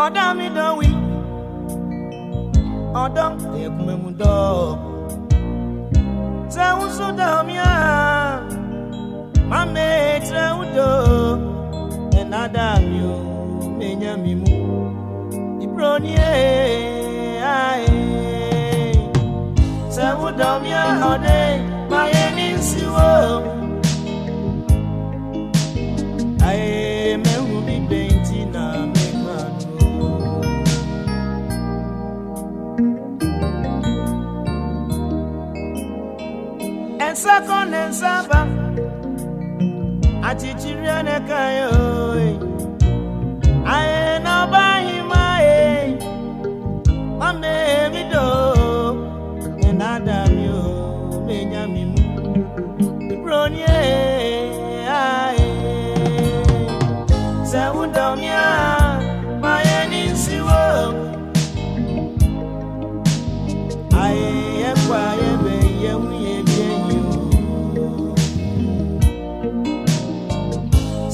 Odami don't we? Odam ekumemudo. Teuso damia, mame treudo. Enadam you, menyamimu. Ibronie, aye. Teudamia ode, mayeni siwo. Aye, me will be painting na me man. And second and seven, I teach you an ekayo. I ain't no by my baby do. And I damn you, Benjamin. Brony, aye. Saudomia, my siwo. I am quiet,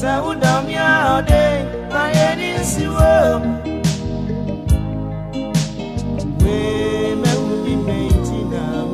Saudomia, day, my siwo. We may be painting now.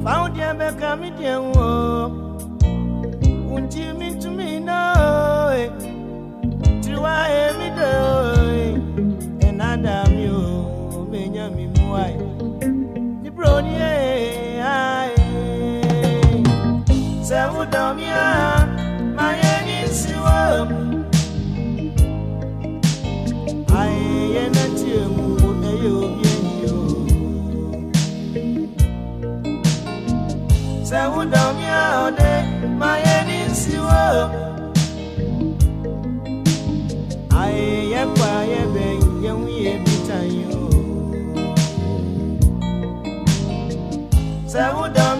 Found your back, I'm in your walk. Won't you mean to me? No, do I every day? And I damn you, Benjamin, why? The brony, I Saudomia, my siwo. I ain't at you, Saudomia, my siwo. I am quiet, young we every time you. Saudomia.